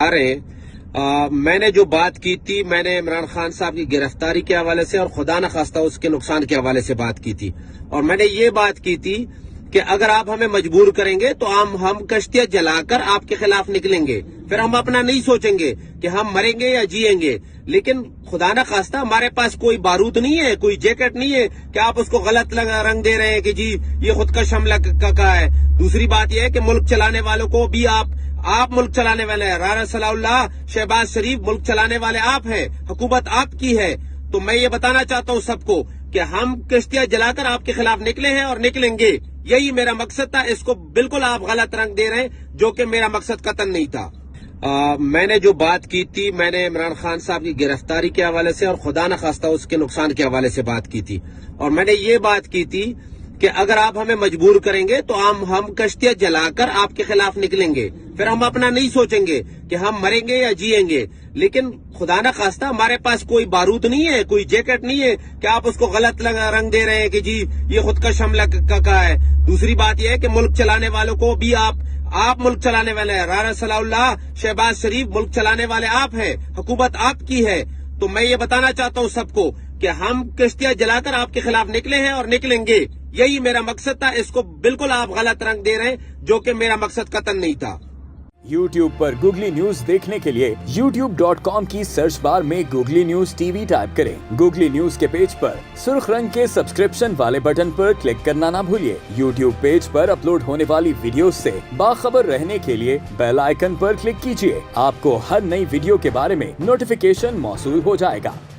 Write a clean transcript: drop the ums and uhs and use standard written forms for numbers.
بتا رہے ہیں میں نے جو بات کی تھی، میں نے عمران خان صاحب کی گرفتاری کے حوالے سے اور خدا نخواستہ اس کے نقصان کے حوالے سے بات کی تھی، اور میں نے یہ بات کی تھی کہ اگر آپ ہمیں مجبور کریں گے تو ہم کشتیاں جلا کر آپ کے خلاف نکلیں گے، پھر ہم اپنا نہیں سوچیں گے کہ ہم مریں گے یا جیئیں گے، لیکن خدا نخواستہ ہمارے پاس کوئی بارود نہیں ہے، کوئی جیکٹ نہیں ہے کہ آپ اس کو غلط رنگ دے رہے ہیں کہ جی یہ خودکش حملہ کا ہے۔ دوسری بات یہ ہے کہ ملک چلانے والوں کو بھی آپ ملک چلانے والے ہیں، رانا صلاح اللہ، شہباز شریف، ملک چلانے والے آپ ہیں، حکومت آپ کی ہے۔ تو میں یہ بتانا چاہتا ہوں سب کو کہ ہم کشتیاں جلا کر آپ کے خلاف نکلے ہیں اور نکلیں گے، یہی میرا مقصد تھا۔ اس کو بالکل آپ غلط رنگ دے رہے ہیں، جو کہ میرا مقصد قطعاً نہیں تھا۔ میں نے جو بات کی تھی، میں نے عمران خان صاحب کی گرفتاری کے حوالے سے اور خدا نخواستہ اس کے نقصان کے حوالے سے بات کی تھی، اور میں نے یہ بات کی تھی کہ اگر آپ ہمیں مجبور کریں گے تو ہم کشتیاں جلا کر آپ کے خلاف نکلیں گے، پھر ہم اپنا نہیں سوچیں گے کہ ہم مریں گے یا جیئیں گے، لیکن خدا نخواستہ ہمارے پاس کوئی بارود نہیں ہے، کوئی جیکٹ نہیں ہے کہ آپ اس کو غلط رنگ دے رہے ہیں کہ جی یہ خودکش حملہ کا ہے۔ دوسری بات یہ ہے کہ ملک چلانے والوں کو بھی آپ ملک چلانے والے ہیں، رانا صلاح اللہ، شہباز شریف، ملک چلانے والے آپ ہیں، حکومت آپ کی ہے۔ تو میں یہ بتانا چاہتا ہوں سب کو کہ ہم کشتیاں جلا کر آپ کے خلاف نکلے ہیں اور نکلیں گے، یہی میرا مقصد تھا۔ اس کو بالکل آپ غلط رنگ دے رہے ہیں، جو کہ میرا مقصد قطعاً نہیں تھا۔ YouTube پر گوگلی نیوز دیکھنے کے لیے youtube.com کی سرچ بار میں googly news T V type کریں۔ گوگلی نیوز کے پیج پر سرخ رنگ کے سبسکرپشن والے بٹن پر کلک کرنا نہ بھولیے۔ YouTube پیج پر اپلوڈ ہونے والی ویڈیوز سے باخبر رہنے کے لیے بیل آئیکن پر کلک کیجیے۔ آپ کو ہر نئی ویڈیو کے بارے میں نوٹیفیکیشن موصول ہو جائے گا۔